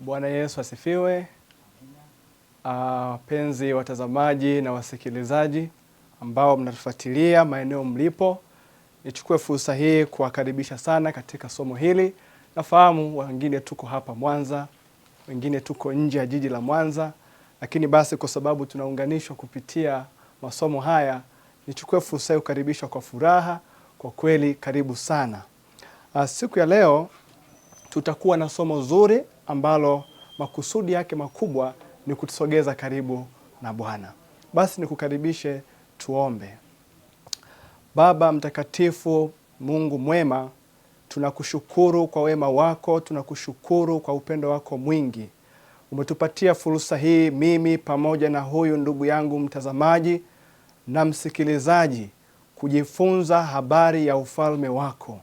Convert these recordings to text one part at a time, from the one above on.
Bwana Yesu asifiwe. Penzi watazamaji na wasikilizaji ambao mnatufuatilia maeneo mlipo, nichukue fursa hii kuwakaribisha sana katika somo hili. Nafahamu wengine tuko hapa Mwanza, wengine tuko nje ya jiji la Mwanza, lakini basi kwa sababu tunaunganishwa kupitia masomo haya, nichukue fursa hii kukaribisha kwa furaha. Kwa kweli karibu sana. Siku ya leo tutakuwa na somo zuri ambalo makusudi yake makubwa ni kutusogeza karibu na Bwana. Basi nikukaribishe tuombe. Baba mtakatifu, Mungu mwema, tunakushukuru kwa wema wako, tunakushukuru kwa upendo wako mwingi. Umetupatia fursa hii mimi pamoja na huyu ndugu yangu mtazamaji na msikilizaji kujifunza habari ya ufalme wako.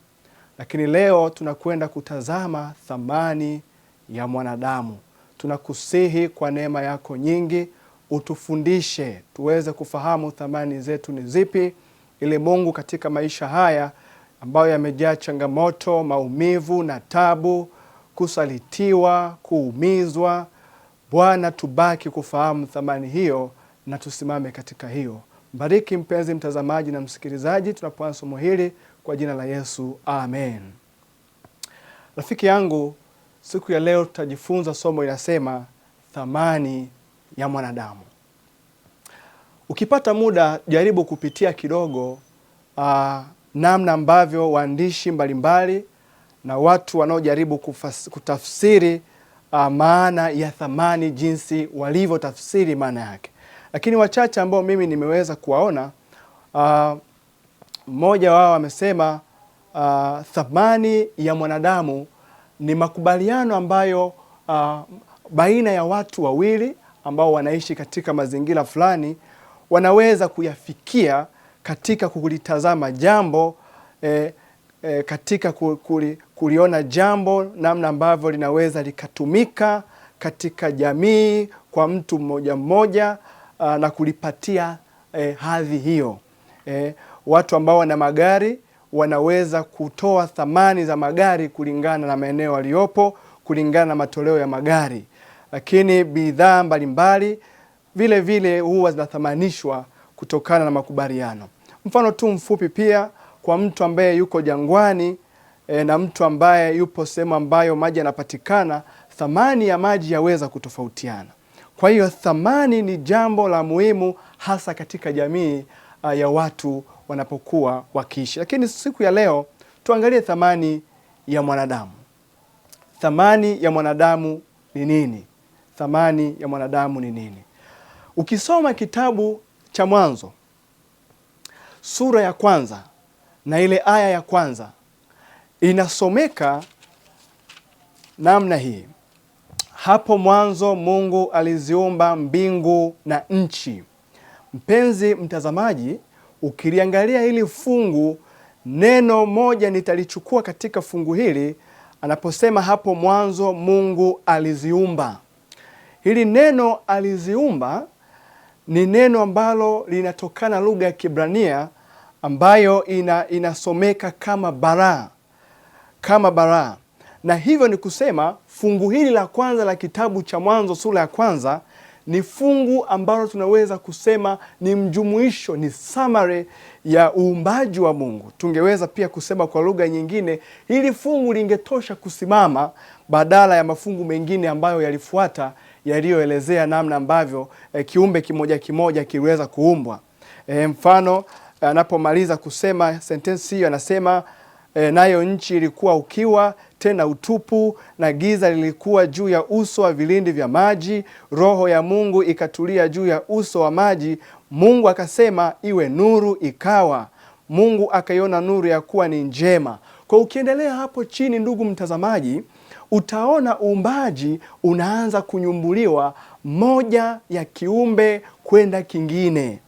Lakini leo tunakwenda kutazama thamani ya mwanadamu. Tunakusihi kwa neema yako nyingi utufundishe tuweze kufahamu thamani zetu ni zipi, ili Mungu katika maisha haya ambayo yamejaa changamoto, maumivu na tabu, kusalitiwa, kuumizwa, Bwana tubaki kufahamu thamani hiyo na tusimame katika hiyo. Bariki mpenzi mtazamaji na msikilizaji tunapoanza somo hili kwa jina la Yesu. Amen. Rafiki yangu, siku ya leo tutajifunza somo inasema thamani ya mwanadamu. Ukipata muda jaribu kupitia kidogo namna ambavyo waandishi mbalimbali na watu wanaojaribu kutafsiri maana ya thamani, jinsi walivyo tafsiri maana yake. Lakini wachache ambao mimi nimeweza kuwaona, mmoja wao amesema thamani ya mwanadamu ni makubaliano ambayo baina ya watu wawili ambao wanaishi katika mazingira fulani wanaweza kuyafikia katika kulitazama jambo, katika kuliona jambo namna ambavyo linaweza likatumika katika jamii kwa mtu mmoja mmoja, na kulipatia hadhi hiyo. Watu ambao wana magari wanaweza kutoa thamani za magari kulingana na maeneo waliopo, kulingana na matoleo ya magari. Lakini bidhaa mbalimbali vile vile huwa zinathamanishwa kutokana na makubaliano. Mfano tu mfupi pia, kwa mtu ambaye yuko jangwani na mtu ambaye yupo sehemu ambayo maji yanapatikana, thamani ya maji yaweza kutofautiana. Kwa hiyo thamani ni jambo la muhimu hasa katika jamii ya watu wanapokuwa wakiishi. Lakini siku ya leo tuangalie thamani ya mwanadamu. Thamani ya mwanadamu ni nini? Thamani ya mwanadamu ni nini? Ukisoma kitabu cha Mwanzo sura ya 1 na ile aya ya 1 inasomeka namna hii: hapo mwanzo Mungu aliziumba mbingu na nchi. Mpenzi mtazamaji, ukiliangalia hili fungu, neno moja nitalichukua katika fungu hili, anaposema hapo mwanzo Mungu aliziumba. Hili neno aliziumba ni neno ambalo linatokana lugha ya Kiebrania ambayo inasomeka kama bara. Kama bara. Na hivyo ni kusema fungu hili la kwanza la kitabu cha Mwanzo sura ya 1 ni fungu ambalo tunaweza kusema ni mjumuisho, ni summary ya uumbaji wa Mungu. Tungeweza pia kusema kwa lugha nyingine, hili fungu lingetosha kusimama badala ya mafungu mengine ambayo yalifuata yaliyoelezea namna ambavyo kiumbe kimoja kimoja kiliweza kuumbwa. Mfano anapomaliza kusema sentensi hiyo anasema nayo nchi ilikuwa ukiwa tena utupu, na giza lilikuwa juu ya uso wa vilindi vya maji, roho ya Mungu ikatulia juu ya uso wa maji. Mungu akasema iwe nuru, ikawa. Mungu akaiona nuru ya kuwa ni njema. Kwa ukiendelea hapo chini, ndugu mtazamaji, utaona uumbaji unaanza kunyumbuliwa moja ya kiumbe kwenda kingine.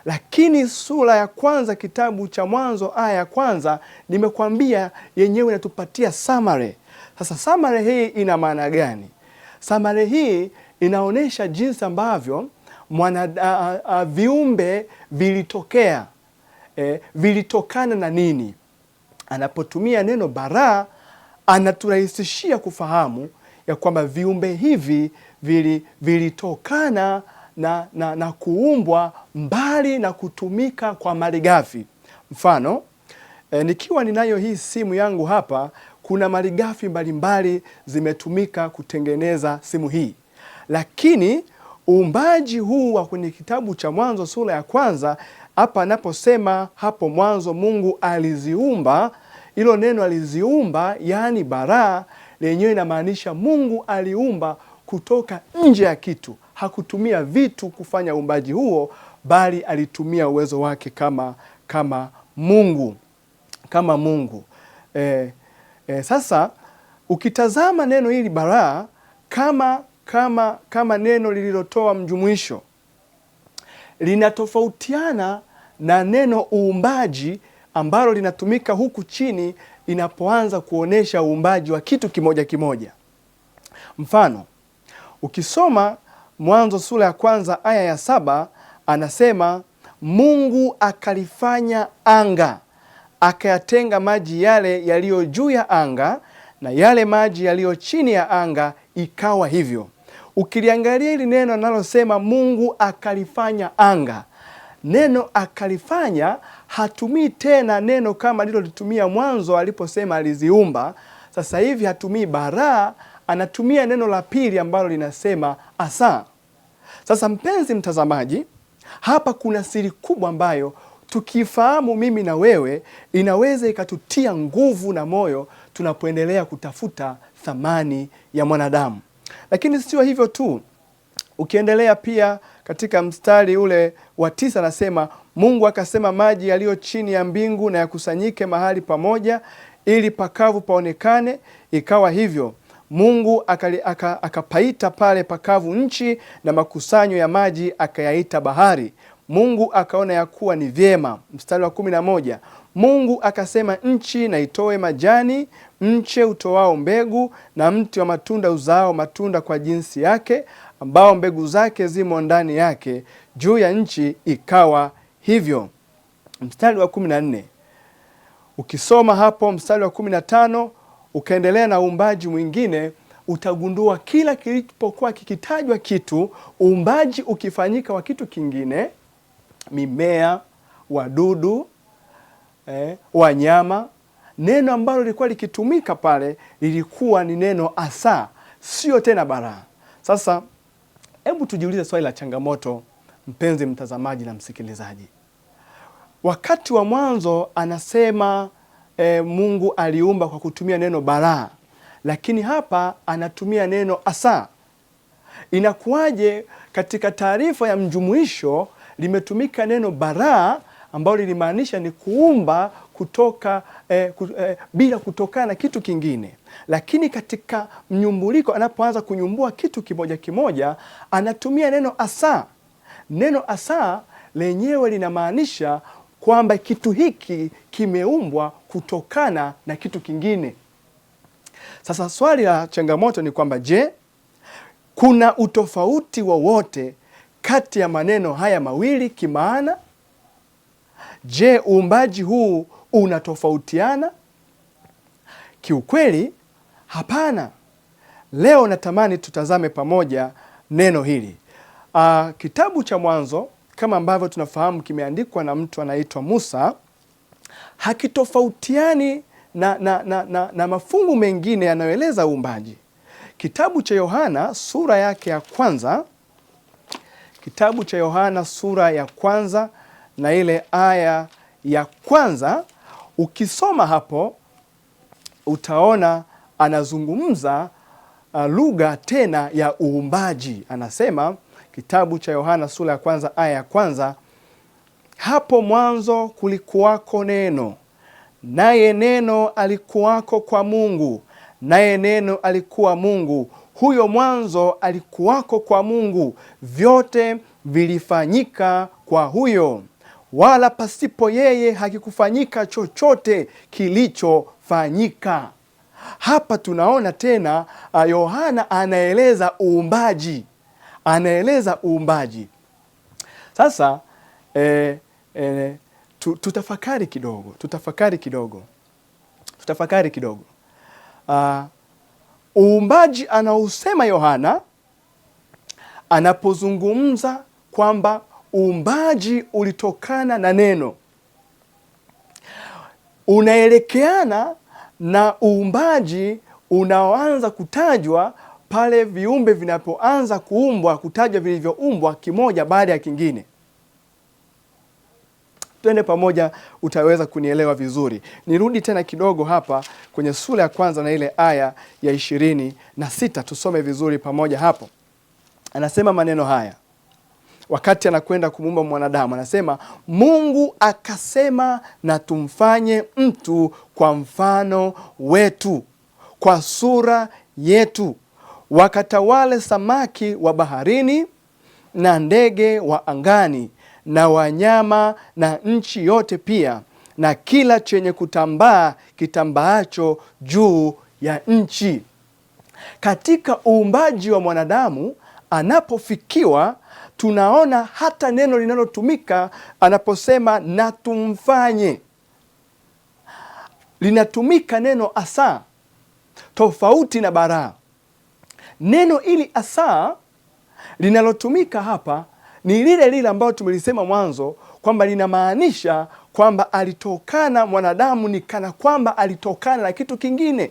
Lakini sura ya 1 kitabu cha Mwanzo aya ya 1 nimekuambia yenyewe inatupatia summary. Sasa summary hii ina maana gani? Summary hii inaonyesha jinsi ambavyo viumbe vilitokea. Vilitokana na nini? Anapotumia neno bara anaturahisishia kufahamu ya kwamba viumbe hivi vilitokana na kuumbwa mbali na kutumika kwa malighafi. Mfano, nikiwa ninayo hii simu yangu hapa, kuna malighafi mbalimbali zimetumika kutengeneza simu hii. Lakini uumbaji huu wa kwenye kitabu cha Mwanzo sura ya 1, hapa anaposema hapo mwanzo Mungu aliziumba, hilo neno aliziumba, yaani bara, lenyewe inamaanisha Mungu aliumba kutoka nje ya kitu. Hakutumia vitu kufanya uumbaji huo, bali alitumia uwezo wake kama Mungu. Sasa ukitazama neno hili bara kama neno lililotoa mjumuisho, linatofautiana na neno uumbaji ambalo linatumika huku chini inapoanza kuonesha uumbaji wa kitu kimoja kimoja. Mfano, ukisoma Mwanzo sura ya 1 aya ya 7, anasema Mungu akalifanya anga, akayatenga maji yale yaliyo juu ya anga na yale maji yaliyo chini ya anga, ikawa hivyo. Ukiliangalia hili neno analosema Mungu akalifanya anga, neno akalifanya hatumii tena neno kama lilolitumia mwanzo aliposema aliziumba. Sasa hivi hatumii bara, anatumia neno la pili ambalo linasema asa. Sasa mpenzi mtazamaji, hapa kuna siri kubwa ambayo tukifahamu mimi na wewe, inaweza ikatutia nguvu na moyo tunapoendelea kutafuta thamani ya mwanadamu. Lakini sio hivyo tu. Ukiendelea pia katika mstari ule wa 9, anasema Mungu akasema maji yaliyo chini ya mbingu na yakusanyike mahali pamoja, ili pakavu paonekane. Ikawa hivyo. Mungu akapaita pale pakavu nchi, na makusanyo ya maji akayaita bahari. Mungu akaona ya kuwa ni vyema. Mstari wa 11, Mungu akasema nchi na itoe majani, mche utoao mbegu, na mti wa matunda uzao matunda kwa jinsi yake, ambao mbegu zake zimo ndani yake, juu ya nchi. Ikawa hivyo. Mstari wa 14, ukisoma hapo mstari wa 15 ukaendelea na uumbaji mwingine, utagundua kila kilipokuwa kikitajwa kitu, uumbaji ukifanyika wa kitu kingine, mimea, wadudu, wanyama, neno ambalo lilikuwa likitumika pale lilikuwa ni neno asa, sio tena bara. Sasa hebu tujiulize swali la changamoto, mpenzi mtazamaji na msikilizaji. Wakati wa mwanzo anasema Mungu aliumba kwa kutumia neno bara, lakini hapa anatumia neno asa. Inakuwaje katika taarifa ya mjumuisho limetumika neno bara ambalo lilimaanisha ni kuumba kutoka bila kutokana na kitu kingine, lakini katika mnyumbuliko anapoanza kunyumbua kitu kimoja kimoja anatumia neno asa. Neno asa lenyewe linamaanisha kwamba kitu hiki kimeumbwa kutokana na kitu kingine. Sasa swali la changamoto ni kwamba je, kuna utofauti wowote kati ya maneno haya mawili kimaana? Je, uumbaji huu unatofautiana? Kiukweli hapana. Leo natamani tutazame pamoja neno hili. Kitabu cha Mwanzo kama ambavyo tunafahamu kimeandikwa na mtu anaitwa Musa, hakitofautiani na mafungu mengine yanayoeleza uumbaji. Kitabu cha Yohana sura yake ya 1, kitabu cha Yohana sura ya 1 na ile aya ya 1, ukisoma hapo utaona anazungumza lugha tena ya uumbaji. Anasema kitabu cha Yohana sura ya 1 aya ya 1, hapo mwanzo kulikuwako neno, naye neno alikuwako kwa Mungu, naye neno alikuwa Mungu. Huyo mwanzo alikuwako kwa Mungu. Vyote vilifanyika kwa huyo, wala pasipo yeye hakikufanyika chochote kilichofanyika. Hapa tunaona tena Yohana anaeleza uumbaji. Sasa tutafakari kidogo. uumbaji anausema Yohana anapozungumza kwamba uumbaji ulitokana na neno, unaelekeana na uumbaji unaoanza kutajwa pale viumbe vinapoanza kuumbwa, kutajwa vilivyoumbwa kimoja baada ya kingine. Twende pamoja, utaweza kunielewa vizuri. Nirudi tena kidogo hapa kwenye sura ya kwanza na ile aya ya 26, tusome vizuri pamoja hapo. Anasema maneno haya wakati anakwenda kumuumba mwanadamu, anasema Mungu akasema, na tumfanye mtu kwa mfano wetu, kwa sura yetu, wakatawale samaki wa baharini na ndege wa angani na wanyama na nchi yote pia, na kila chenye kutambaa kitambaacho juu ya nchi. Katika uumbaji wa mwanadamu anapofikiwa, tunaona hata neno linalotumika anaposema na tumfanye, linatumika neno asa, tofauti na bara. Neno ili asa linalotumika hapa ni lile lile ambalo tumelisema mwanzo, kwamba linamaanisha kwamba alitokana mwanadamu, ni kana kwamba alitokana na kitu kingine.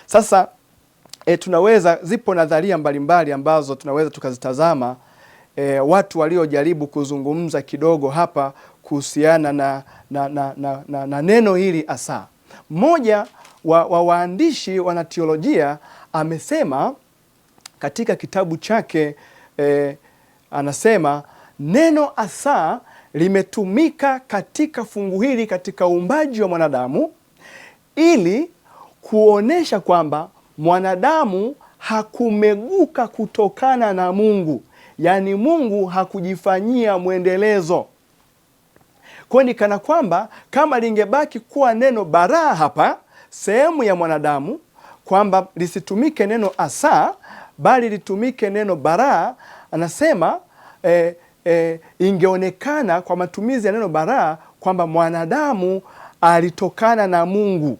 Sasa zipo nadharia mbalimbali ambazo tunaweza tukazitazama, watu waliojaribu kuzungumza kidogo hapa kuhusiana na neno hili asa. Mmoja wa waandishi wanateolojia amesema katika kitabu chake, anasema neno asa limetumika katika fungu hili katika uumbaji wa mwanadamu ili kuonesha kwamba mwanadamu hakumeguka kutokana na Mungu, yaani Mungu hakujifanyia mwendelezo. Kwa ni kana kwamba kama lingebaki kuwa neno bara hapa sehemu ya mwanadamu, kwamba lisitumike neno asa bali litumike neno bara, anasema ingeonekana kwa matumizi ya neno bara kwamba mwanadamu alitokana na Mungu,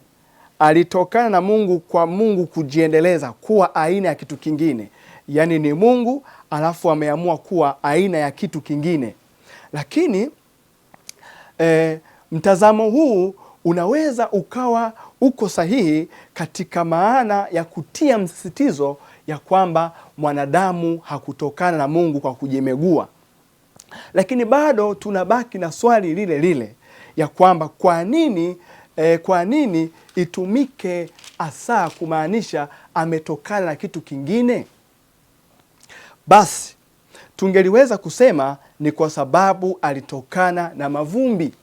alitokana na Mungu kwa Mungu kujiendeleza kuwa aina ya kitu kingine, yaani ni Mungu alafu ameamua kuwa aina ya kitu kingine. Lakini mtazamo huu unaweza ukawa uko sahihi katika maana ya kutia msisitizo ya kwamba mwanadamu hakutokana na Mungu kwa kujimegua, lakini bado tunabaki na swali lile lile ya kwamba kwa nini itumike asa kumaanisha ametokana na kitu kingine? Basi tungeliweza kusema ni kwa sababu alitokana na mavumbi,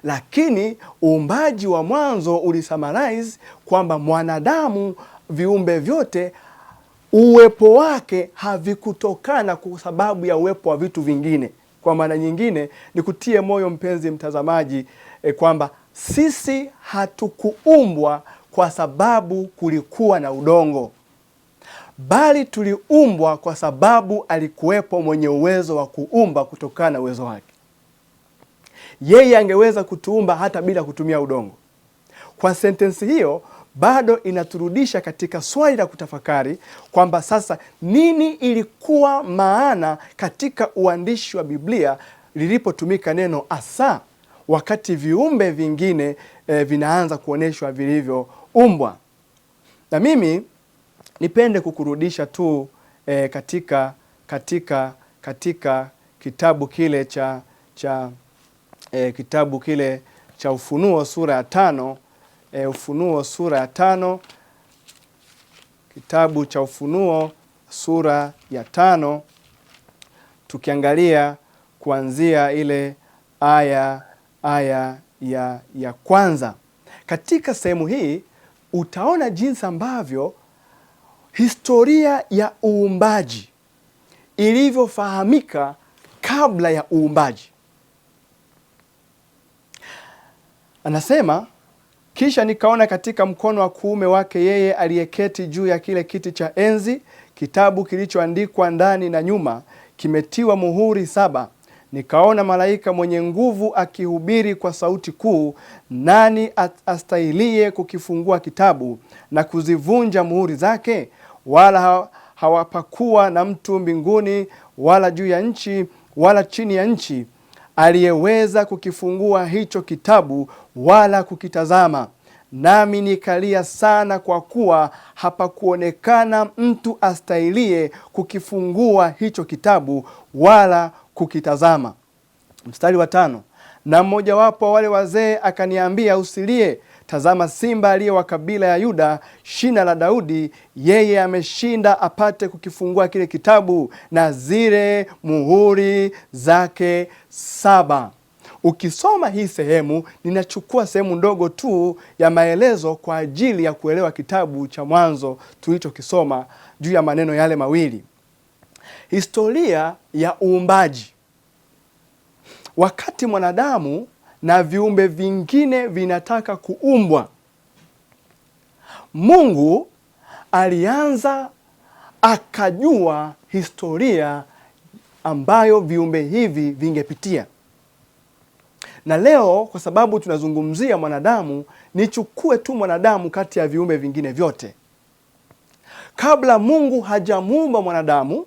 lakini uumbaji wa mwanzo ulisummarize kwamba mwanadamu, viumbe vyote, uwepo wake havikutokana kwa sababu ya uwepo wa vitu vingine. Kwa maana nyingine ni kutie moyo mpenzi mtazamaji, kwamba sisi hatukuumbwa kwa sababu kulikuwa na udongo, bali tuliumbwa kwa sababu alikuwepo mwenye uwezo wa kuumba kutokana na uwezo wake. Yeye angeweza kutuumba hata bila kutumia udongo. Kwa sentensi hiyo bado inaturudisha katika swali la kutafakari kwamba sasa nini ilikuwa maana katika uandishi wa Biblia lilipotumika neno asa wakati viumbe vingine vinaanza kuoneshwa vilivyoumbwa. Na mimi nipende kukurudisha tu katika kitabu kile cha Ufunuo sura ya 5, Ufunuo sura ya 5, kitabu cha Ufunuo sura ya 5, tukiangalia kuanzia ile aya ya kwanza. Katika sehemu hii utaona jinsi ambavyo historia ya uumbaji ilivyofahamika kabla ya uumbaji. Anasema, kisha nikaona katika mkono wa kuume wake yeye aliyeketi juu ya kile kiti cha enzi kitabu kilichoandikwa ndani na nyuma, kimetiwa muhuri 7, Nikaona malaika mwenye nguvu akihubiri kwa sauti kuu, nani astahilie kukifungua kitabu na kuzivunja muhuri zake? Wala hawapakuwa na mtu mbinguni wala juu ya nchi wala chini ya nchi aliyeweza kukifungua hicho kitabu wala kukitazama. Nami nikalia sana, kwa kuwa hapakuonekana mtu astahilie kukifungua hicho kitabu wala kukitazama. Mstari wa 5, na mmojawapo wa wale wazee akaniambia, usilie, tazama simba aliye wa kabila ya Yuda, shina la Daudi, yeye ameshinda apate kukifungua kile kitabu na zile muhuri zake 7. Ukisoma hii sehemu, ninachukua sehemu ndogo tu ya maelezo kwa ajili ya kuelewa kitabu cha Mwanzo tulichokisoma juu ya maneno yale mawili. Historia ya uumbaji. Wakati mwanadamu na viumbe vingine vinataka kuumbwa, Mungu alianza akajua historia ambayo viumbe hivi vingepitia. Na leo kwa sababu tunazungumzia mwanadamu, nichukue tu mwanadamu kati ya viumbe vingine vyote. Kabla Mungu hajamuumba mwanadamu,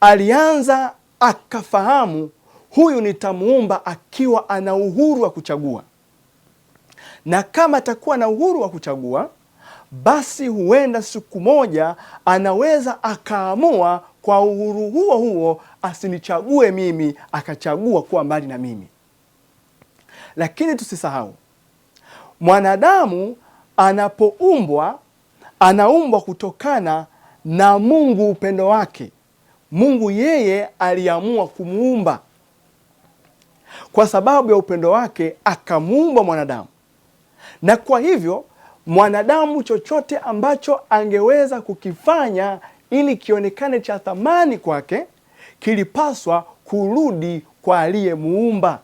alianza akafahamu huyu nitamuumba akiwa ana uhuru wa kuchagua. Na kama atakuwa na uhuru wa kuchagua, basi huenda siku moja anaweza akaamua kwa uhuru huo huo asinichague mimi, akachagua kuwa mbali na mimi. Lakini tusisahau, mwanadamu anapoumbwa, anaumbwa kutokana na Mungu upendo wake. Mungu yeye aliamua kumuumba. Kwa sababu ya upendo wake akamuumba mwanadamu. Na kwa hivyo mwanadamu chochote ambacho angeweza kukifanya ili kionekane cha thamani kwake, kilipaswa kurudi kwa aliyemuumba.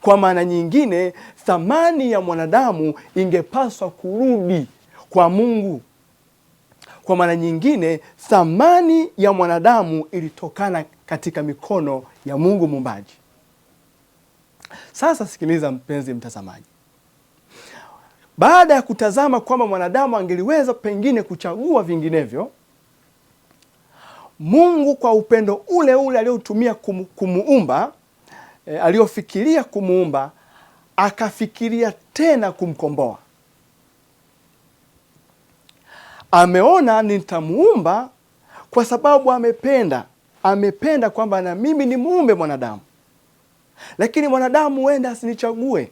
Kwa maana nyingine, thamani ya mwanadamu ingepaswa kurudi kwa Mungu. Kwa maana nyingine, thamani ya mwanadamu ilitokana katika mikono ya Mungu muumbaji. Sasa sikiliza mpenzi mtazamaji. Baada ya kutazama kwamba mwanadamu angeliweza pengine kuchagua vinginevyo, Mungu kwa upendo ule ule aliotumia kumuumba, aliofikiria kumuumba, akafikiria tena kumkomboa. Ameona nitamuumba kwa sababu amependa kwamba na mimi ni muumbe mwanadamu. Lakini mwanadamu huenda asinichague.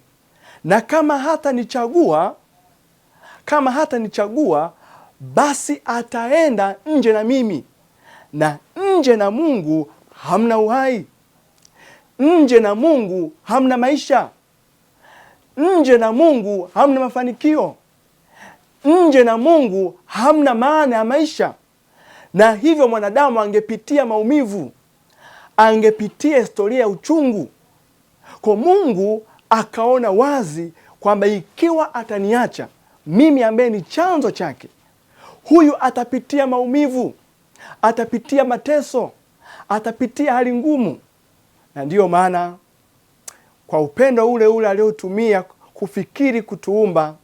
Na kama hata nichagua, basi ataenda nje na mimi. Na nje na Mungu hamna uhai. Nje na Mungu hamna maisha. Nje na Mungu hamna mafanikio. Nje na Mungu hamna maana ya maisha. Na hivyo mwanadamu angepitia maumivu, angepitia historia ya uchungu. Kwa Mungu akaona wazi kwamba ikiwa ataniacha mimi ambaye ni chanzo chake, huyu atapitia maumivu, atapitia mateso, atapitia hali ngumu. Na ndiyo maana kwa upendo ule ule aliotumia kufikiri kutuumba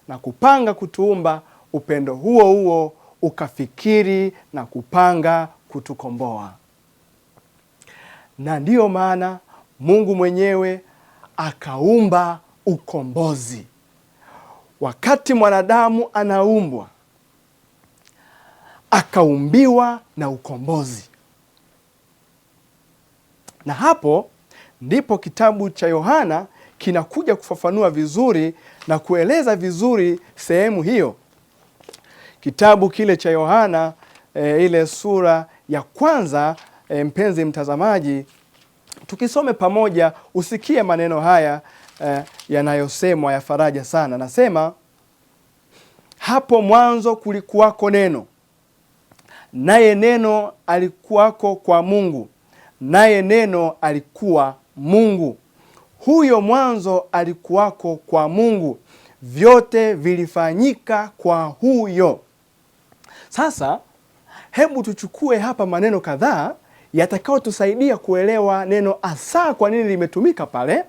na kupanga kutuumba, upendo huo huo ukafikiri na kupanga kutukomboa. Na ndiyo maana Mungu mwenyewe akaumba ukombozi. Wakati mwanadamu anaumbwa, akaumbiwa na ukombozi. Na hapo ndipo kitabu cha Yohana kinakuja kufafanua vizuri na kueleza vizuri sehemu hiyo. Kitabu kile cha Yohana ile sura ya 1, mpenzi mtazamaji, tukisome pamoja usikie maneno haya yanayosemwa ya faraja sana. Nasema, hapo mwanzo kulikuwako neno, naye neno alikuwako kwa Mungu, naye neno alikuwa Mungu. Huyo mwanzo alikuwako kwa Mungu, vyote vilifanyika kwa huyo. Sasa hebu tuchukue hapa maneno kadhaa yatakao tusaidia kuelewa neno asa kwa nini limetumika pale,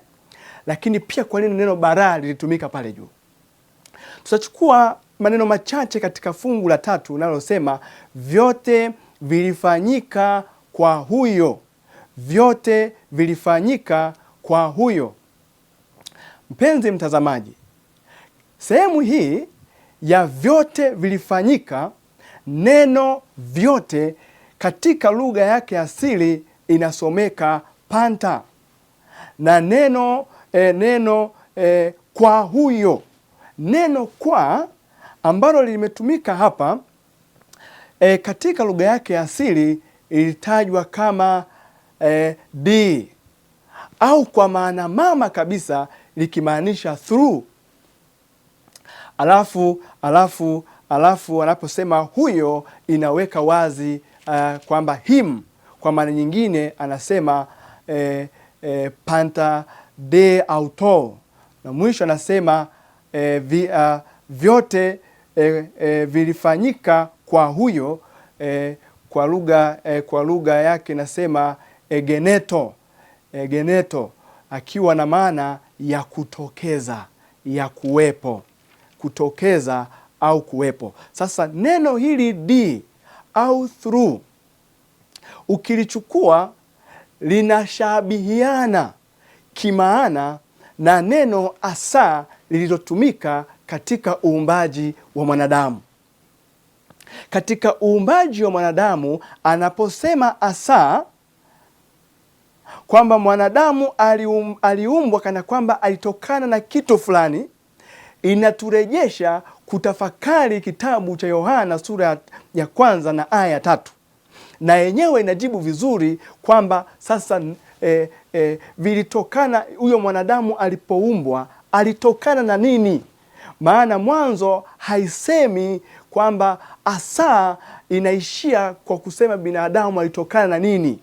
lakini pia kwa nini neno bara lilitumika pale juu. Tutachukua maneno machache katika fungu la 3 linalosema vyote vilifanyika kwa huyo. Vyote vilifanyika kwa huyo. Mpenzi mtazamaji, sehemu hii ya vyote vilifanyika, neno vyote katika lugha yake asili inasomeka panta, na neno kwa huyo, neno kwa ambalo limetumika hapa katika lugha yake asili ilitajwa kama di, au kwa maana mama kabisa likimaanisha through. Alafu wanaposema huyo inaweka wazi kwamba him, kwa maana nyingine anasema panta de auto, na mwisho anasema vyote vilifanyika kwa huyo, kwa lugha yake nasema egeneto, akiwa na maana ya kutokeza, ya kuwepo, kutokeza au kuwepo. Sasa neno hili di au through ukilichukua linashabihiana kimaana na neno asa lililotumika katika uumbaji wa mwanadamu. Katika uumbaji wa mwanadamu anaposema asa, kwamba mwanadamu aliumbwa kana kwamba alitokana na kitu fulani, inaturejesha kutafakari kitabu cha Yohana sura ya 1 na aya 3, na yenyewe inajibu vizuri kwamba sasa vilitokana, huyo mwanadamu alipoumbwa alitokana na nini? Maana mwanzo haisemi kwamba asa, inaishia kwa kusema binadamu alitokana na nini,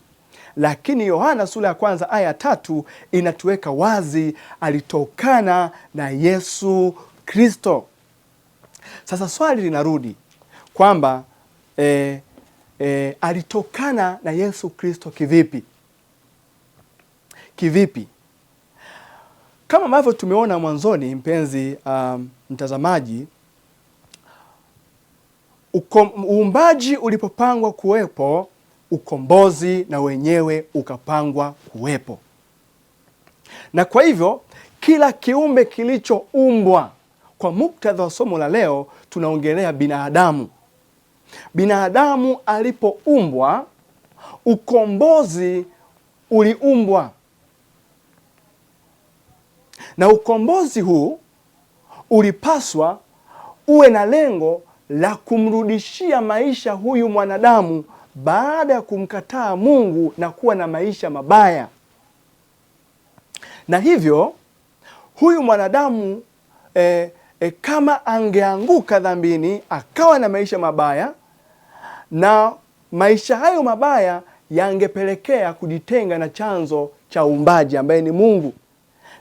lakini Yohana sura ya 1 aya 3 inatuweka wazi alitokana na Yesu Kristo. Sasa swali linarudi kwamba alitokana na Yesu Kristo kivipi? Kivipi? Kama ambavyo tumeona mwanzoni, mpenzi mtazamaji, uumbaji ulipopangwa kuwepo, ukombozi na wenyewe ukapangwa kuwepo. Na kwa hivyo kila kiumbe kilichoumbwa, kwa muktadha wa somo la leo tunaongelea binadamu. Binadamu alipoumbwa, ukombozi uliumbwa, na ukombozi huu ulipaswa uwe na lengo la kumrudishia maisha huyu mwanadamu baada ya kumkataa Mungu na kuwa na maisha mabaya. Na hivyo huyu mwanadamu kama angeanguka dhambini akawa na maisha mabaya, na maisha hayo mabaya yangepelekea kujitenga na chanzo cha uumbaji ambaye ni Mungu,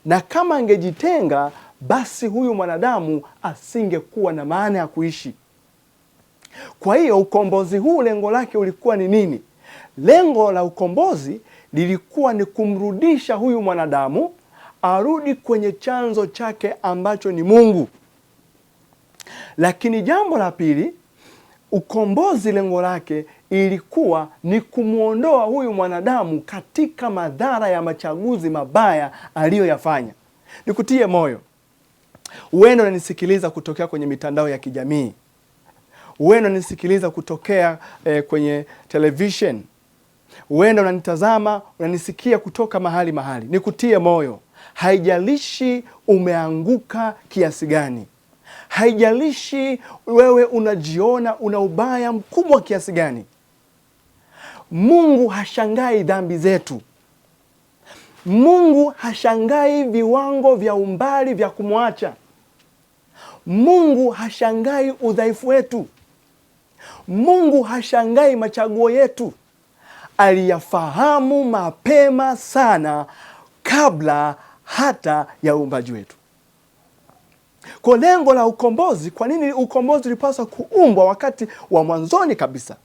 na kama angejitenga, basi huyu mwanadamu asingekuwa na maana ya kuishi. Kwa hiyo ukombozi huu lengo lake ulikuwa ni nini? Lengo la ukombozi lilikuwa ni kumrudisha huyu mwanadamu arudi kwenye chanzo chake ambacho ni Mungu. Lakini jambo la pili, ukombozi lengo lake ilikuwa ni kumuondoa huyu mwanadamu katika madhara ya machaguzi mabaya aliyoyafanya. Nikutie moyo, uenda unanisikiliza kutokea kwenye mitandao ya kijamii, uenda unanisikiliza kutokea kwenye television, uenda unanitazama, unanisikia kutoka mahali. Nikutie moyo, haijalishi umeanguka kiasi gani, haijalishi wewe unajiona una ubaya mkubwa kiasi gani, Mungu hashangai dhambi zetu. Mungu hashangai viwango vya umbali vya kumwacha. Mungu hashangai udhaifu wetu. Mungu hashangai machaguo yetu. Aliyafahamu mapema sana kabla hata ya uumbaji wetu. Kwa lengo la ukombozi, kwa nini ukombozi ulipaswa kuumbwa wakati wa mwanzoni kabisa?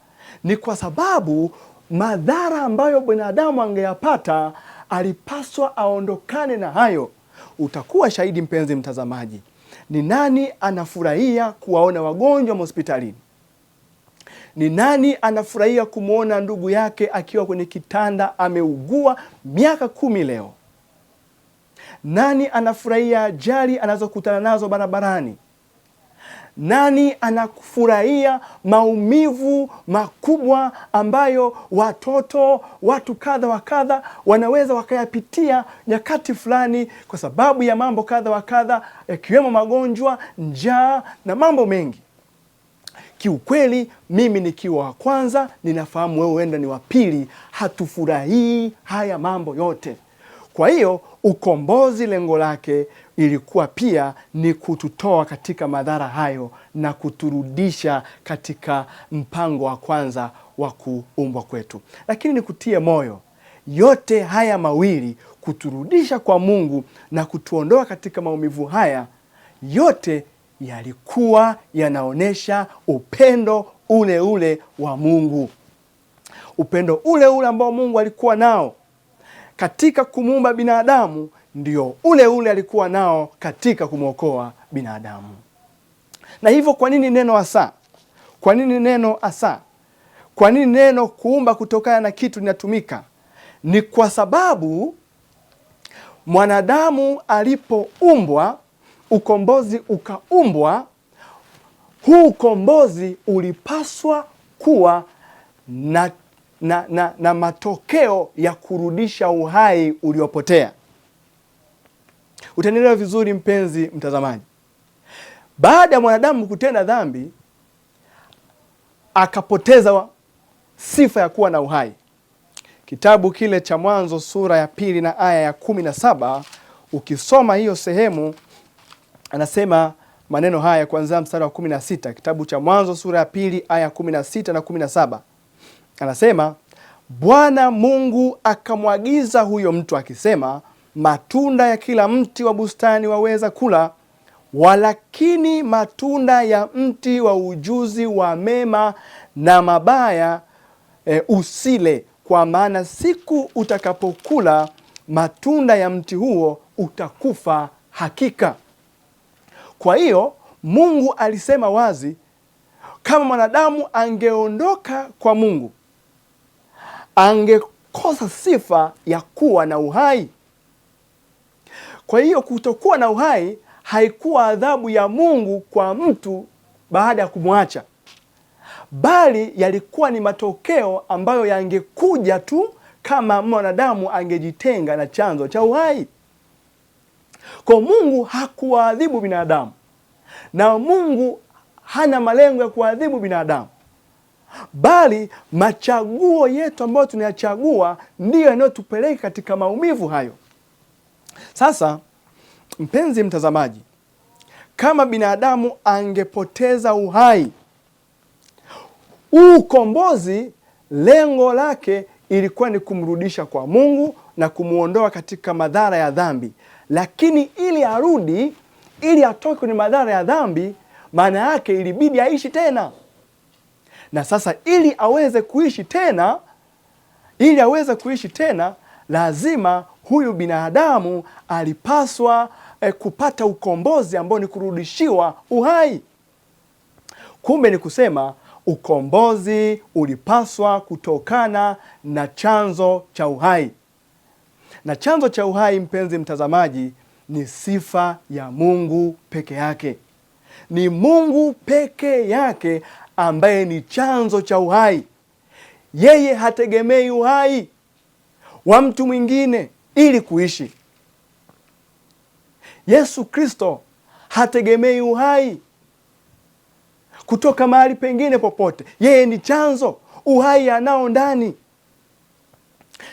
Ni kwa sababu madhara ambayo binadamu angeyapata, alipaswa aondokane na hayo. Utakuwa shahidi mpenzi mtazamaji, ni nani anafurahia kuwaona wagonjwa hospitalini? Ni nani anafurahia kumwona ndugu yake akiwa kwenye kitanda ameugua miaka 10 leo? Nani anafurahia ajali anazokutana nazo barabarani? Nani anafurahia maumivu makubwa ambayo watoto, watu kadha wa kadha wanaweza wakayapitia nyakati fulani kwa sababu ya mambo kadha wa kadha, yakiwemo magonjwa, njaa na mambo mengi? Kiukweli mimi nikiwa wa kwanza, ninafahamu wewe huenda ni wa pili, hatufurahii haya mambo yote. Kwa hiyo ukombozi lengo lake ilikuwa pia ni kututoa katika madhara hayo na kuturudisha katika mpango wa kwanza wa kuumbwa kwetu. Lakini nikutie moyo, yote haya mawili, kuturudisha kwa Mungu na kutuondoa katika maumivu haya, yote yalikuwa yanaonesha upendo ule ule wa Mungu. Upendo ule ule ambao Mungu alikuwa nao katika kumuumba binadamu, ndio ule ule alikuwa nao katika kumwokoa binadamu. Na hivyo kwa nini neno asa? Kwa nini neno asa? Kwa nini neno kuumba kutokana na kitu linatumika? Ni kwa sababu mwanadamu alipoumbwa, ukombozi ukaumbwa, huu ukombozi ulipaswa kuwa na matokeo ya kurudisha uhai uliopotea. Utanielewa vizuri mpenzi mtazamaji. Baada ya mwanadamu kutenda dhambi, akapoteza sifa ya kuwa na uhai. Kitabu kile cha Mwanzo sura ya 2 na aya ya 17, ukisoma hiyo sehemu, anasema maneno haya kuanzia mstari wa 16. Kitabu cha Mwanzo sura ya 2 aya 16 na 17. Anasema, Bwana Mungu akamwagiza huyo mtu akisema, matunda ya kila mti wa bustani waweza kula, walakini matunda ya mti wa ujuzi wa mema na mabaya usile, kwa maana siku utakapokula matunda ya mti huo utakufa hakika. Kwa hiyo Mungu alisema wazi, kama mwanadamu angeondoka kwa Mungu, angekosa sifa ya kuwa na uhai. Kwa hiyo kutokuwa na uhai haikuwa adhabu ya Mungu kwa mtu baada ya kumwacha, bali yalikuwa ni matokeo ambayo yangekuja tu kama mwanadamu angejitenga na chanzo cha uhai. Kwa Mungu hakuadhibu binadamu, na Mungu hana malengo ya kuadhibu binadamu, bali machaguo yetu ambayo tunayachagua ndiyo yanayotupeleka katika maumivu hayo. Sasa mpenzi mtazamaji, kama binadamu angepoteza uhai, ukombozi lengo lake ilikuwa ni kumrudisha kwa Mungu na kumuondoa katika madhara ya dhambi. Lakini ili arudi, ili atoke kwenye madhara ya dhambi, maana yake ilibidi aishi tena. Na sasa ili aweze kuishi tena, lazima huyu binadamu alipaswa kupata ukombozi ambao ni kurudishiwa uhai. Kumbe ni kusema ukombozi ulipaswa kutokana na chanzo cha uhai. Na chanzo cha uhai, mpenzi mtazamaji, ni sifa ya Mungu peke yake. Ni Mungu peke yake ambaye ni chanzo cha uhai. Yeye hategemei uhai wa mtu mwingine ili kuishi. Yesu Kristo hategemei uhai kutoka mahali pengine popote. Yeye ni chanzo, uhai anao ndani.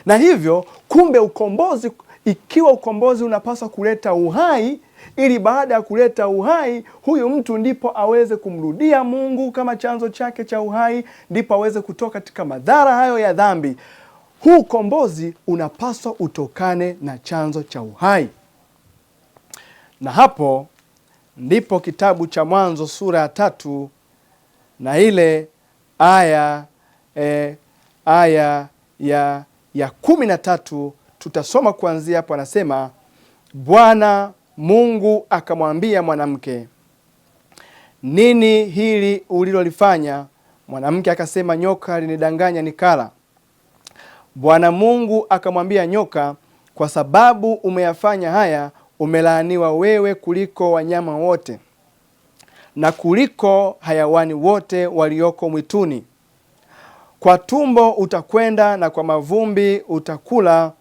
Na hivyo kumbe ukombozi, ikiwa ukombozi unapaswa kuleta uhai, ili baada ya kuleta uhai huyu mtu ndipo aweze kumrudia Mungu kama chanzo chake cha uhai, ndipo aweze kutoka katika madhara hayo ya dhambi. Huu ukombozi unapaswa utokane na chanzo cha uhai. Na hapo ndipo kitabu cha Mwanzo sura ya 3 na ile aya aya ya 13, tutasoma kuanzia hapo. Anasema, Bwana Mungu akamwambia mwanamke, nini hili ulilolifanya? Mwanamke akasema, nyoka alinidanganya nikala. Bwana Mungu akamwambia nyoka, kwa sababu umeyafanya haya, umelaaniwa wewe kuliko wanyama wote na kuliko hayawani wote walioko mwituni. Kwa tumbo utakwenda na kwa mavumbi utakula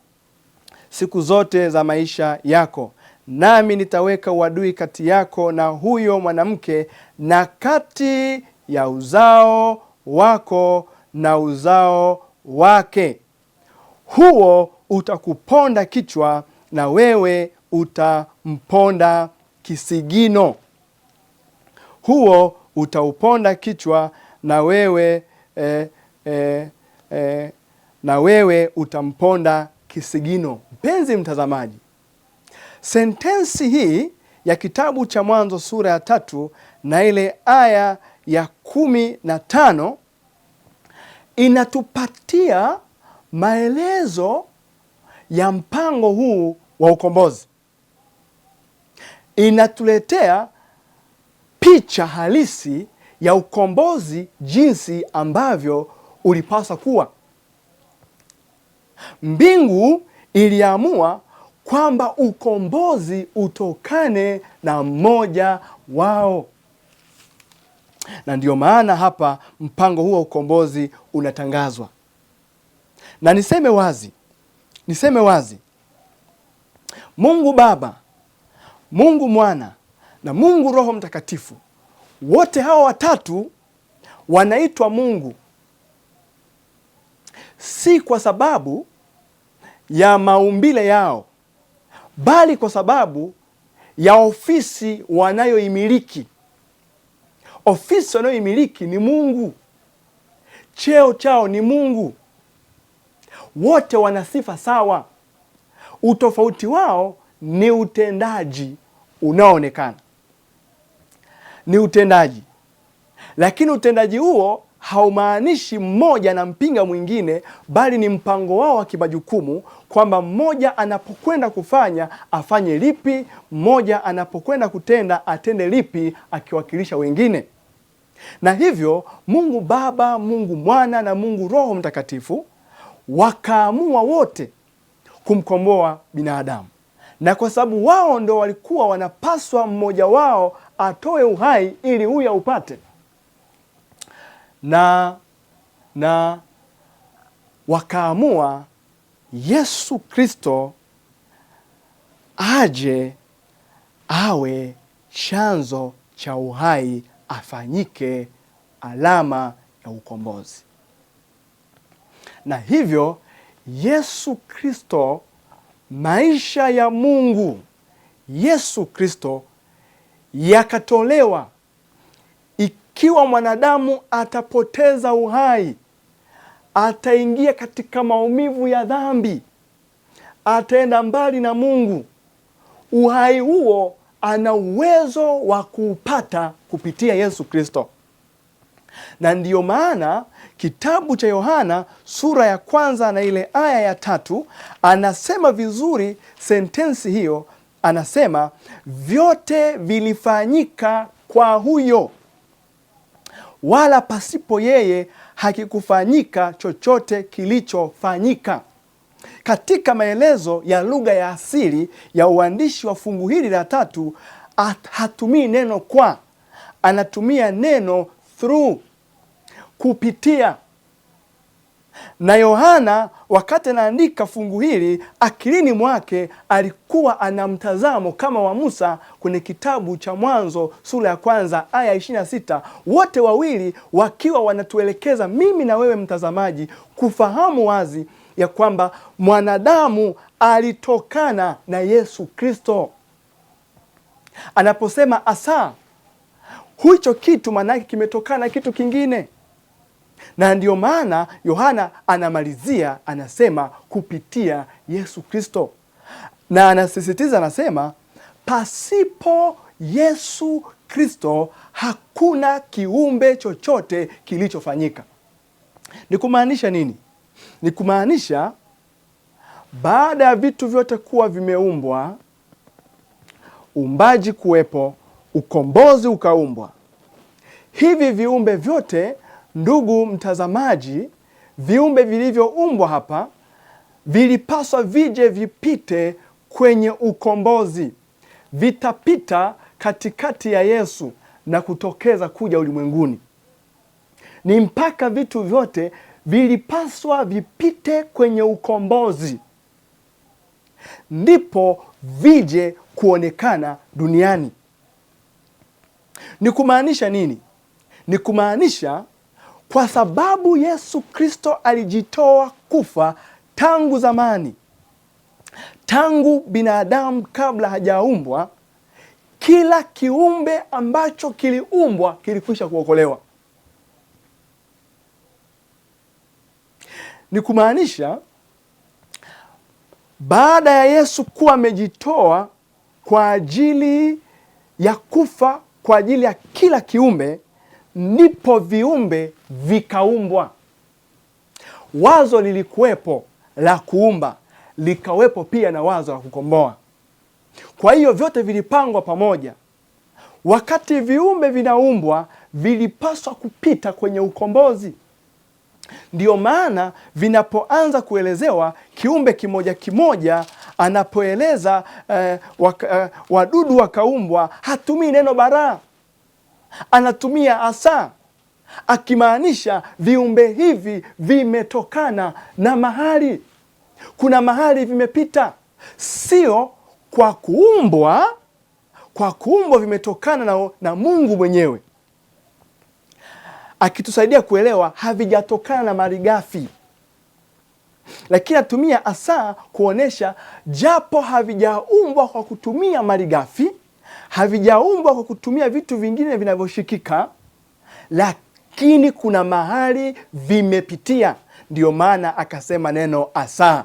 siku zote za maisha yako, nami nitaweka uadui kati yako na huyo mwanamke, na kati ya uzao wako na uzao wake. Huo utakuponda kichwa na wewe utamponda kisigino. Huo utauponda kichwa na wewe na wewe utamponda kisigino. Mpenzi mtazamaji, sentensi hii ya kitabu cha Mwanzo sura ya 3 na ile aya ya 15 inatupatia maelezo ya mpango huu wa ukombozi. Inatuletea picha halisi ya ukombozi jinsi ambavyo ulipaswa kuwa. Mbingu iliamua kwamba ukombozi utokane na mmoja wao, na ndiyo maana hapa mpango huu wa ukombozi unatangazwa. Na niseme wazi, Mungu Baba, Mungu Mwana na Mungu Roho Mtakatifu, wote hawa watatu wanaitwa Mungu, si kwa sababu ya maumbile yao, bali kwa sababu ya ofisi wanayoimiliki. Ofisi wanayoimiliki ni Mungu, cheo chao ni Mungu. Wote wana sifa sawa. Utofauti wao ni utendaji unaoonekana, ni utendaji. Lakini utendaji huo haumaanishi mmoja anampinga mwingine, bali ni mpango wao wa kimajukumu, kwamba mmoja anapokwenda kufanya afanye lipi, mmoja anapokwenda kutenda atende lipi, akiwakilisha wengine. Na hivyo Mungu Baba, Mungu Mwana na Mungu Roho Mtakatifu wakaamua wote kumkomboa binadamu. Na kwa sababu wao ndio walikuwa wanapaswa mmoja wao atoe uhai ili huyu upate, na wakaamua Yesu Kristo aje awe chanzo cha uhai, afanyike alama ya ukombozi. Na hivyo Yesu Kristo, maisha ya Mungu Yesu Kristo yakatolewa. Ikiwa mwanadamu atapoteza uhai, ataingia katika maumivu ya dhambi, ataenda mbali na Mungu, uhai huo ana uwezo wa kuupata kupitia Yesu Kristo. Na ndiyo maana kitabu cha Yohana sura ya 1 na ile aya ya 3 anasema vizuri sentensi hiyo. Anasema, vyote vilifanyika kwa huyo, wala pasipo yeye hakikufanyika chochote kilichofanyika. Katika maelezo ya lugha ya asili ya uandishi wa fungu hili la 3, hatumii neno kwa, anatumia neno through, kupitia. Na Yohana wakati anaandika fungu hili, akilini mwake alikuwa ana mtazamo kama wa Musa kwenye kitabu cha Mwanzo sura ya 1 aya 26, wote wawili wakiwa wanatuelekeza mimi na wewe mtazamaji kufahamu wazi ya kwamba mwanadamu alitokana na Yesu Kristo. Anaposema asa, hicho kitu maana yake kimetokana na kitu kingine. Na ndiyo maana Yohana anamalizia anasema kupitia Yesu Kristo. Na anasisitiza anasema, pasipo Yesu Kristo hakuna kiumbe chochote kilichofanyika. Ni kumaanisha nini? Ni kumaanisha baada ya vitu vyote kuwa vimeumbwa, uumbaji kuwepo, ukombozi ukaumbwa, hivi viumbe vyote, ndugu mtazamaji, viumbe vilivyoumbwa hapa vilipaswa vije vipite kwenye ukombozi. Vitapita katikati ya Yesu na kutokeza kuja ulimwenguni. Ni mpaka vitu vyote vilipaswa vipite kwenye ukombozi, ndipo vije kuonekana duniani. Ni kumaanisha nini? Ni kumaanisha kwa sababu Yesu Kristo alijitoa kufa tangu zamani, tangu binadamu kabla hajaumbwa, kila kiumbe ambacho kiliumbwa kilikwisha kuokolewa. Ni kumaanisha baada ya Yesu kuwa amejitoa kwa ajili ya kufa kwa ajili ya kila kiumbe, ndipo viumbe vikaumbwa. Wazo lilikuwepo la kuumba, likawepo pia na wazo la kukomboa. Kwa hiyo vyote vilipangwa pamoja. Wakati viumbe vinaumbwa, vilipaswa kupita kwenye ukombozi. Ndiyo maana vinapoanza kuelezewa, kiumbe kimoja kimoja anapoeleza wadudu wakaumbwa, hatumii neno bara, anatumia asa, akimaanisha viumbe hivi vimetokana na mahali. Kuna mahali vimepita, sio kwa kuumbwa. Kwa kuumbwa vimetokana na Mungu mwenyewe, akitusaidia kuelewa havijatokana na malighafi. Lakini atumia asa kuonesha japo havijaumbwa kwa kutumia malighafi, havijaumbwa kwa kutumia vitu vingine vinavyoshikika, lakini kuna mahali vimepitia. Ndiyo maana akasema neno asa.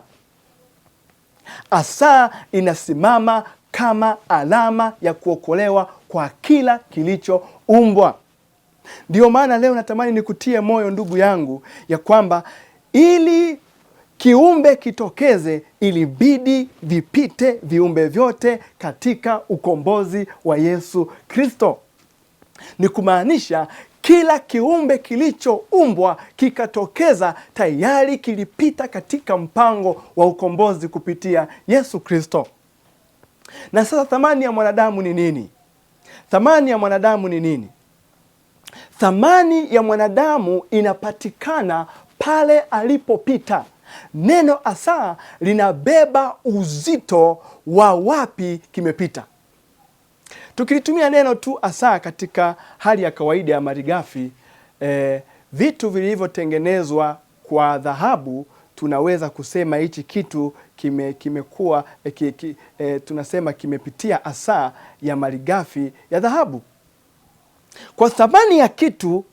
Asa inasimama kama alama ya kuokolewa kwa kila kilichoumbwa. Ndiyo maana leo natamani nikutie moyo ndugu yangu, ya kwamba ili kiumbe kitokeze, ilibidi vipite viumbe vyote katika ukombozi wa Yesu Kristo. Ni kumaanisha kila kiumbe kilichoumbwa kikatokeza, tayari kilipita katika mpango wa ukombozi kupitia Yesu Kristo. Na sasa thamani ya mwanadamu ni nini? Thamani ya mwanadamu ni nini? Thamani ya mwanadamu inapatikana pale alipopita. Neno asa linabeba uzito wa wapi kimepita. Tukilitumia neno tu asa katika hali ya kawaida ya malighafi, vitu vilivyotengenezwa kwa dhahabu, tunaweza kusema hichi kitu kimekuwa tunasema kimepitia asa ya malighafi ya dhahabu. Kwa thamani ya kitu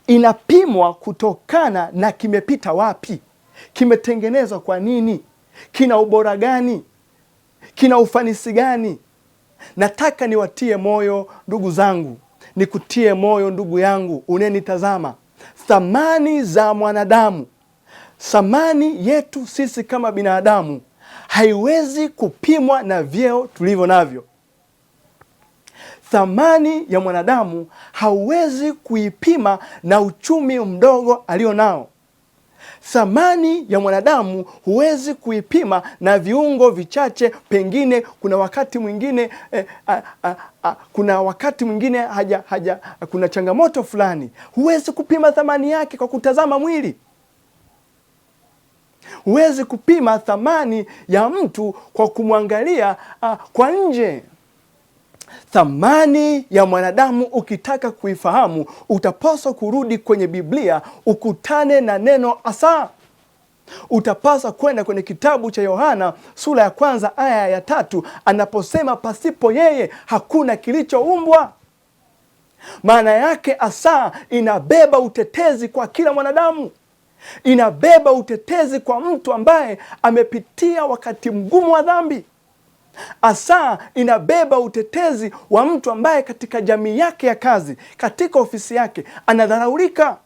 inapimwa kutokana na kimepita wapi, kimetengenezwa kwa nini, kina ubora gani, kina ufanisi gani. Nataka niwatie moyo ndugu zangu, nikutie moyo ndugu yangu unenitazama. Thamani za mwanadamu, thamani yetu sisi kama binadamu, haiwezi kupimwa na vyeo tulivyo navyo. Thamani ya mwanadamu hauwezi kuipima na uchumi mdogo alio nao. Thamani ya mwanadamu huwezi kuipima na viungo vichache. Pengine kuna wakati mwingine kuna changamoto fulani, huwezi kupima thamani yake kwa kutazama mwili. Huwezi kupima thamani ya mtu kwa kumwangalia kwa nje. Thamani ya mwanadamu ukitaka kuifahamu, utapaswa kurudi kwenye Biblia, ukutane na neno asa. Utapaswa kwenda kwenye kitabu cha Yohana sura ya 1 aya ya 3, anaposema pasipo yeye hakuna kilichoumbwa. Maana yake asa inabeba utetezi kwa kila mwanadamu. Inabeba utetezi kwa mtu ambaye amepitia wakati mgumu wa dhambi. Asa inabeba utetezi wa mtu ambaye katika jamii yake ya kazi, katika ofisi yake anadharaulika.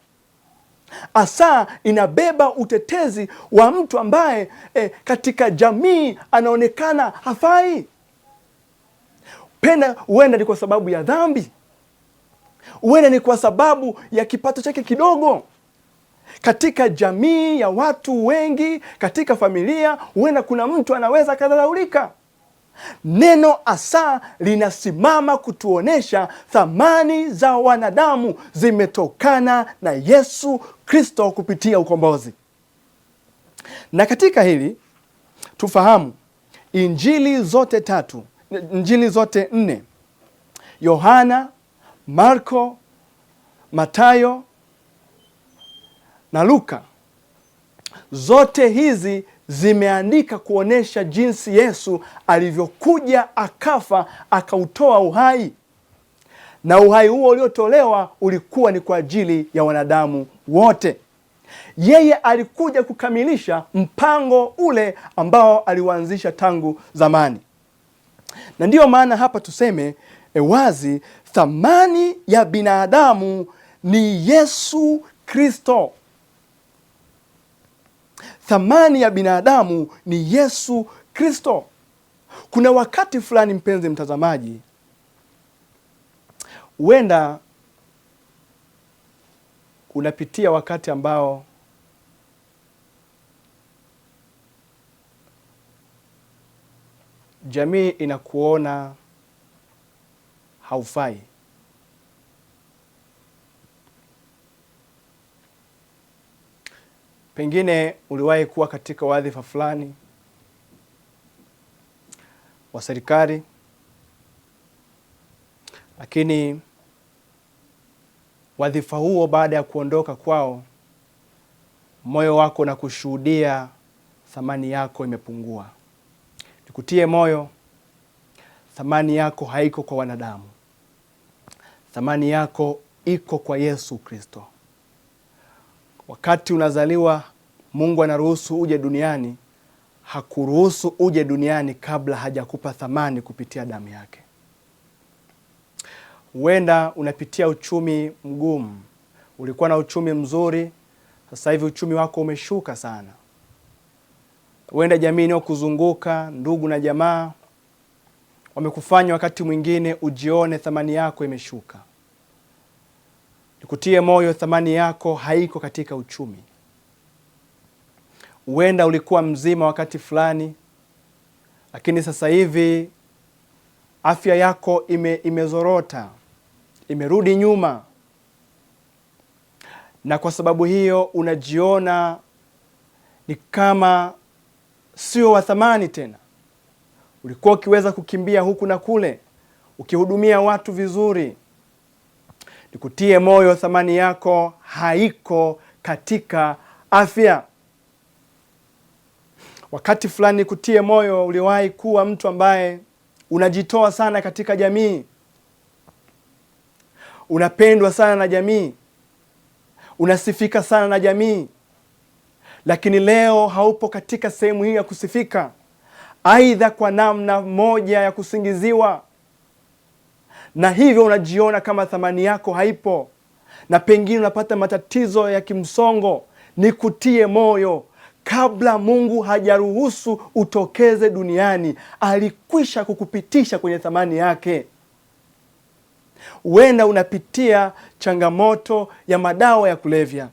Asa inabeba utetezi wa mtu ambaye katika jamii anaonekana hafai. Penda huenda ni kwa sababu ya dhambi, huenda ni kwa sababu ya kipato chake kidogo. Katika jamii ya watu wengi, katika familia, huenda kuna mtu anaweza kadharaulika. Neno asa linasimama kutuonesha thamani za wanadamu zimetokana na Yesu Kristo kupitia ukombozi. Na katika hili tufahamu injili zote 4, Yohana, Marko, Mathayo na Luka, zote hizi zimeandika kuonesha jinsi Yesu alivyokuja akafa akautoa uhai, na uhai huo uliotolewa ulikuwa ni kwa ajili ya wanadamu wote. Yeye alikuja kukamilisha mpango ule ambao aliuanzisha tangu zamani. Na ndiyo maana hapa tuseme wazi, thamani ya binadamu ni Yesu Kristo. Thamani ya binadamu ni Yesu Kristo. Kuna wakati fulani, mpenzi mtazamaji, huenda unapitia wakati ambao jamii inakuona haufai. Pengine uliwahi kuwa katika wadhifa fulani wa serikali, lakini wadhifa huo baada ya kuondoka kwao, moyo wako na kushuhudia thamani yako imepungua. Nikutie moyo, thamani yako haiko kwa wanadamu. Thamani yako iko kwa Yesu Kristo. Wakati unazaliwa, Mungu anaruhusu uje duniani. Hakuruhusu uje duniani kabla hajakupa thamani kupitia damu yake. Huenda unapitia uchumi mgumu. Ulikuwa na uchumi mzuri, sasa hivi uchumi wako umeshuka sana. Huenda jamii inayokuzunguka, ndugu na jamaa, wamekufanya wakati mwingine ujione thamani yako imeshuka. Nikutie moyo, thamani yako haiko katika uchumi. Huenda ulikuwa mzima wakati fulani, lakini sasa hivi afya yako imezorota, imerudi nyuma. Na kwa sababu hiyo unajiona ni kama sio wa thamani tena. Ulikuwa ukiweza kukimbia huku na kule, ukihudumia watu vizuri. Nikutie moyo, thamani yako haiko katika afya. Wakati fulani nikutie moyo, uliwahi kuwa mtu ambaye unajitoa sana katika jamii. Unapendwa sana na jamii. Unasifika sana na jamii. Lakini leo haupo katika sehemu hii ya kusifika, aidha kwa namna moja ya kusingiziwa. Na hivyo unajiona kama thamani yako haipo, na pengine unapata matatizo ya kimsongo. Nikutie moyo, kabla Mungu hajaruhusu utokeze duniani, alikwisha kukupitisha kwenye thamani yake. Huenda unapitia changamoto ya madawa ya kulevya.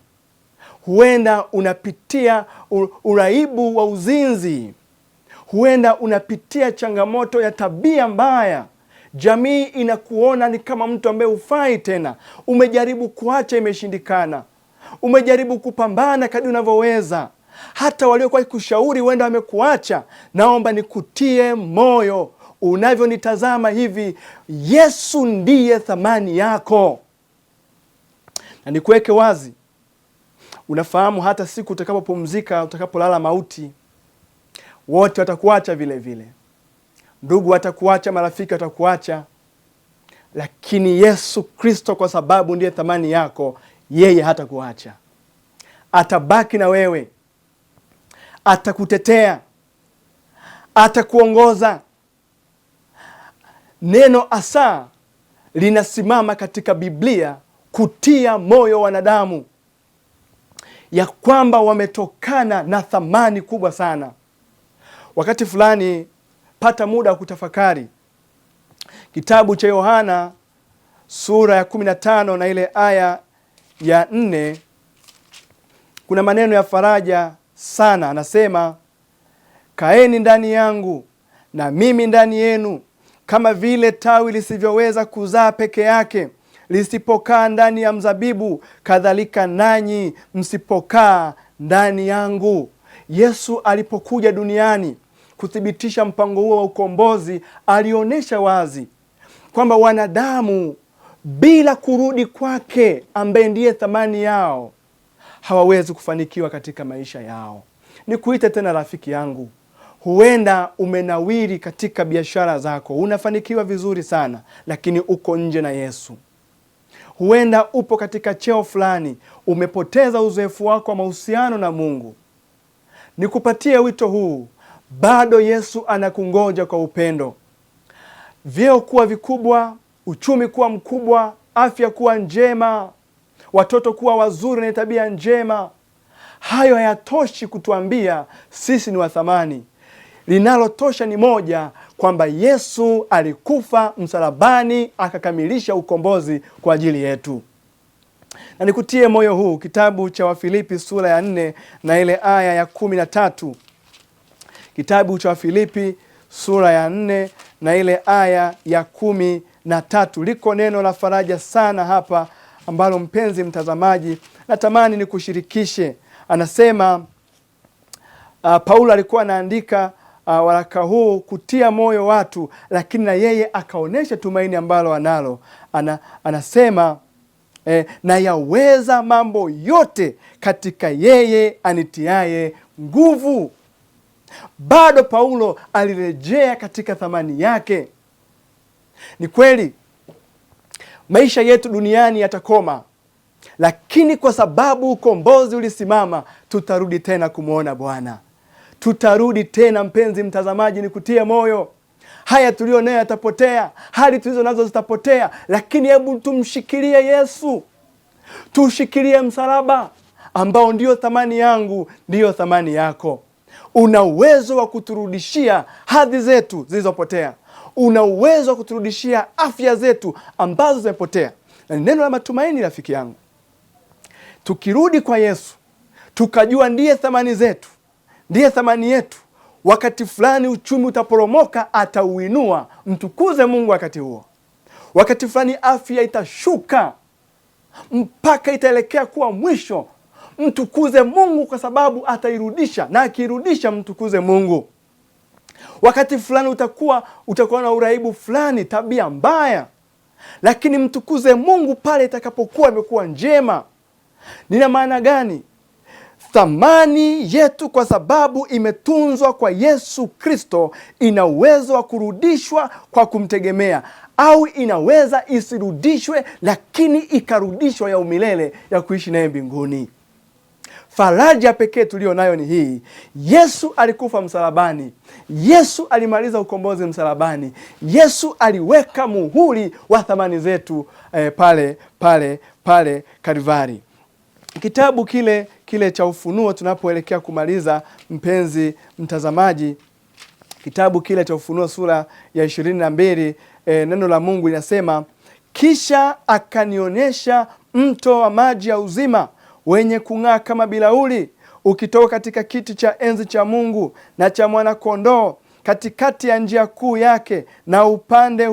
Huenda unapitia uraibu wa uzinzi. Huenda unapitia changamoto ya tabia mbaya. Jamii inakuona ni kama mtu ambaye hufai tena. Umejaribu kuacha, imeshindikana. Umejaribu kupambana kadri unavyoweza. Hata waliokuwa kushauri huenda wamekuacha. Naomba nikutie moyo, unavyonitazama hivi, Yesu ndiye thamani yako. Na nikuweke wazi, unafahamu hata siku utakapopumzika, utakapolala mauti, wote watakuacha vile vile. Ndugu watakuacha, marafiki watakuacha. Lakini Yesu Kristo, kwa sababu ndiye thamani yako, yeye hatakuacha. Atabaki na wewe. Atakutetea. Atakuongoza. Neno asa linasimama katika Biblia kutia moyo wanadamu. ya kwamba wametokana na thamani kubwa sana. Wakati fulani pata muda wa kutafakari kitabu cha Yohana sura ya 15 na ile aya ya 4. Kuna maneno ya faraja sana. Anasema, kaeni ndani yangu na mimi ndani yenu, kama vile tawi lisivyoweza kuzaa peke yake lisipokaa ndani ya mzabibu, kadhalika nanyi msipokaa ndani yangu. Yesu alipokuja duniani kuthibitisha mpango huo wa ukombozi, alionyesha wazi kwamba wanadamu bila kurudi kwake, ambaye ndiye thamani yao, hawawezi kufanikiwa katika maisha yao. Nikuite tena rafiki yangu, huenda umenawiri katika biashara zako, unafanikiwa vizuri sana, lakini uko nje na Yesu. Huenda upo katika cheo fulani, umepoteza uzoefu wako wa mahusiano na Mungu. Nikupatie wito huu, bado Yesu anakungoja kwa upendo. Vyeo kuwa vikubwa, uchumi kuwa mkubwa, afya kuwa njema, watoto kuwa wazuri na tabia njema, hayo hayatoshi kutuambia sisi ni wa thamani. Linalotosha ni moja, kwamba Yesu alikufa msalabani akakamilisha ukombozi kwa ajili yetu. Na nikutie moyo huu, kitabu cha Wafilipi sura ya 4 na ile aya ya 13. Kitabu cha Wafilipi sura ya 4 na ile aya ya 13. Liko neno la faraja sana hapa ambalo, mpenzi mtazamaji, natamani nikushirikishe. Anasema Paulo alikuwa anaandika waraka huu kutia moyo watu, lakini na yeye akaonesha tumaini ambalo analo. Anasema na yaweza mambo yote katika yeye anitiaye nguvu. Bado Paulo alirejea katika thamani yake. Ni kweli maisha yetu duniani yatakoma, lakini kwa sababu ukombozi ulisimama, tutarudi tena kumwona Bwana. Tutarudi tena. Mpenzi mtazamaji, nikutie moyo. Haya tulio nayo yatapotea, hali tulizo nazo zitapotea, lakini hebu tumshikilie Yesu. Tushikilie msalaba ambao ndio thamani yangu, ndio thamani yako. Una uwezo wa kuturudishia hadhi zetu zilizopotea. Una uwezo wa kuturudishia afya zetu ambazo zimepotea. Na neno la matumaini, rafiki yangu, tukirudi kwa Yesu, tukajua ndiye thamani zetu, ndiye thamani yetu, wakati fulani uchumi utaporomoka, atauinua. Mtukuze Mungu wakati huo. Wakati fulani afya itashuka mpaka itaelekea kuwa mwisho, mtukuze Mungu kwa sababu atairudisha, na akirudisha mtukuze Mungu. Wakati fulani utakuwa na uraibu fulani, tabia mbaya, lakini mtukuze Mungu pale itakapokuwa imekuwa njema. Nina maana gani? Thamani yetu kwa sababu imetunzwa kwa Yesu Kristo ina uwezo wa kurudishwa kwa kumtegemea, au inaweza isirudishwe, lakini ikarudishwa ya umilele ya kuishi naye mbinguni. Faraja pekee tulio nayo ni hii: Yesu alikufa msalabani. Yesu alimaliza ukombozi msalabani. Yesu aliweka muhuri wa thamani zetu pale Kalvari. Kitabu kile cha Ufunuo, tunapoelekea kumaliza, mpenzi mtazamaji, kitabu kile cha Ufunuo sura ya 22, neno la Mungu linasema, kisha akanionyesha mto wa maji ya uzima wenye kung'aa kama bilauri, ukitoka katika kiti cha enzi cha Mungu na cha Mwana-Kondoo, katikati ya njia kuu yake, na upande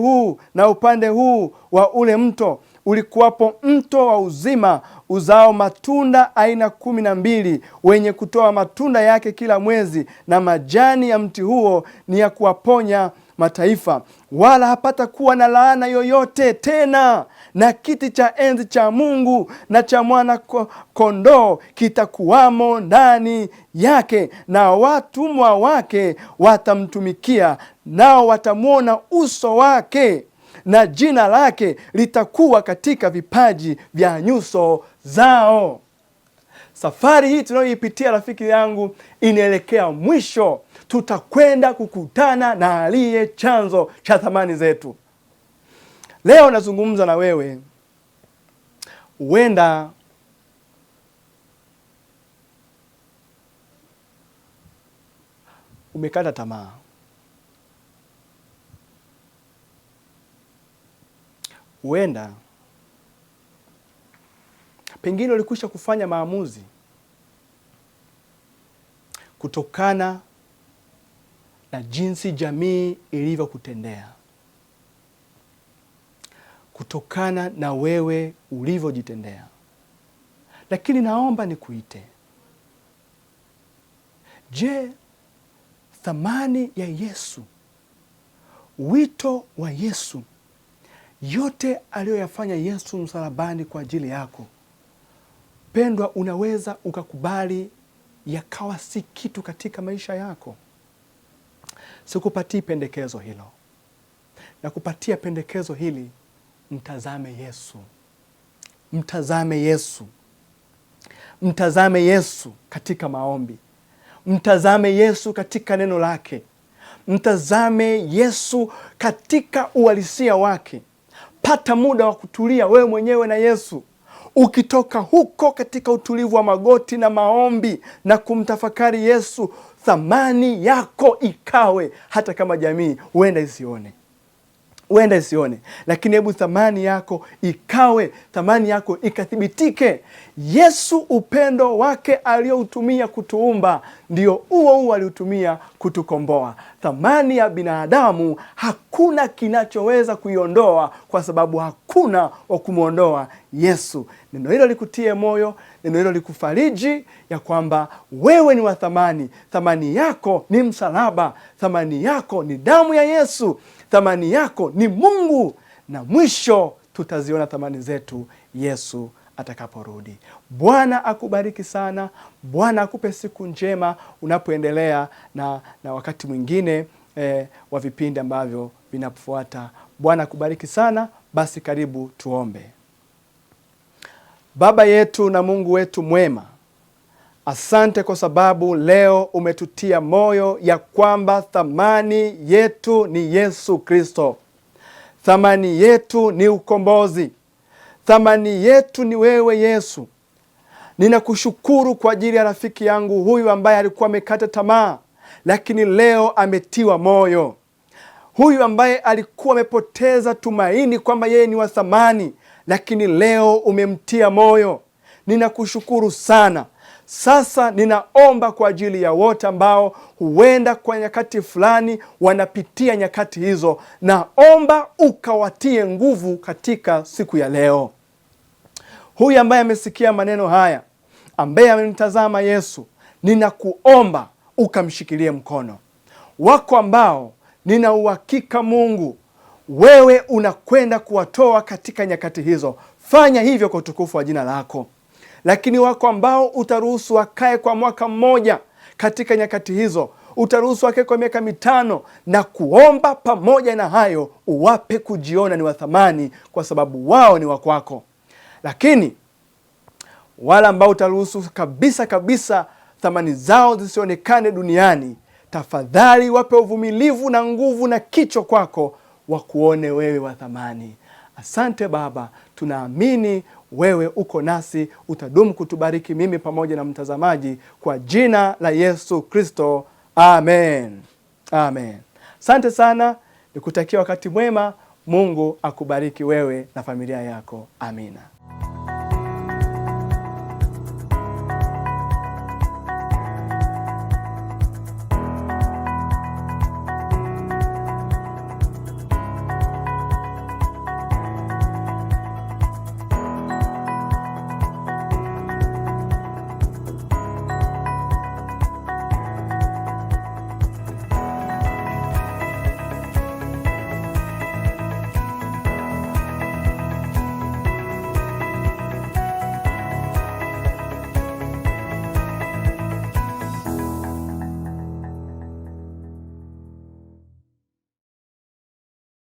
huu wa ule mto ulikuwapo mto wa uzima uzao matunda aina 12, wenye kutoa matunda yake kila mwezi, na majani ya mti huo ni ya kuwaponya mataifa. Wala hapata kuwa na laana yoyote tena, na kiti cha enzi cha Mungu na cha Mwana-Kondoo kitakuwamo ndani yake, na watumwa wake watamtumikia, nao watamwona uso wake, na jina lake litakuwa katika vipaji vya nyuso zao. Safari hii tunayoipitia, rafiki yangu, inaelekea mwisho. Tutakwenda kukutana na aliye chanzo cha thamani zetu. Leo nazungumza na wewe, huenda umekata tamaa. Huenda pengine ulikwisha kufanya maamuzi kutokana na jinsi jamii ilivyokutendea, kutokana na wewe ulivyojitendea. Lakini naomba nikuite. Je, thamani ya Yesu, wito wa Yesu, yote aliyoyafanya Yesu msalabani kwa ajili yako, pendwa, unaweza ukakubali yakawa si kitu katika maisha yako? Sikupatii pendekezo hilo. Na kupatia pendekezo hili, mtazame Yesu. Mtazame Yesu. Mtazame Yesu katika maombi. Mtazame Yesu katika neno lake. Mtazame Yesu katika uhalisia wake. Pata muda wa kutulia wewe mwenyewe na Yesu. Ukitoka huko katika utulivu wa magoti na maombi na kumtafakari Yesu, thamani yako ikawe, hata kama jamii huenda isione, lakini hebu thamani yako ikawe, thamani yako ikathibitike. Yesu, upendo wake aliyoutumia kutuumba, ndio huo aliutumia kutukomboa. Thamani ya binadamu hakuna kinachoweza kuiondoa, kwa sababu hakuna wa kumwondoa Yesu. Neno hilo likutie moyo, neno hilo likufariji ya kwamba wewe ni wa thamani. Thamani yako ni msalaba, thamani yako ni damu ya Yesu, thamani yako ni Mungu, na mwisho tutaziona thamani zetu Yesu atakaporudi. Bwana akubariki sana. Bwana akupe siku njema unapoendelea na wakati mwingine wa vipindi ambavyo vinafuata. Bwana akubariki sana. Basi karibu tuombe. Baba yetu na Mungu wetu mwema, asante kwa sababu leo umetutia moyo ya kwamba thamani yetu ni Yesu Kristo. Thamani yetu ni ukombozi. Thamani yetu ni wewe Yesu. Ninakushukuru kwa ajili ya rafiki yangu huyu ambaye alikuwa amekata tamaa, lakini leo ametiwa moyo. Huyu ambaye alikuwa amepoteza tumaini kwamba yeye ni wa thamani, lakini leo umemtia moyo. Ninakushukuru sana. Sasa ninaomba kwa ajili ya wote ambao huenda kwa nyakati fulani wanapitia nyakati hizo. Naomba ukawatie nguvu katika siku ya leo. Huyu ambaye amesikia maneno haya, ambaye amenitazama Yesu, ninakuomba ukamshikilie mkono. Wako ambao nina uhakika Mungu wewe unakwenda kuwatoa katika nyakati hizo. Fanya hivyo kwa utukufu wa jina lako. Lakini wako ambao utaruhusu wakae kwa mwaka mmoja katika nyakati hizo, utaruhusu wakae kwa miaka 5, na kuomba pamoja na hayo uwape kujiona ni wa thamani, kwa sababu wao ni wa kwako. Lakini wala ambao utaruhusu kabisa thamani zao zisionekane duniani, tafadhali wape uvumilivu na nguvu na kicho kwako, wakuone wewe wa thamani. Asante Baba, tunaamini wewe uko nasi, utadumu kutubariki mimi pamoja na mtazamaji, kwa jina la Yesu Kristo. Amen. Amen. Asante sana, nikutakia wakati mwema. Mungu akubariki wewe na familia yako. Amina.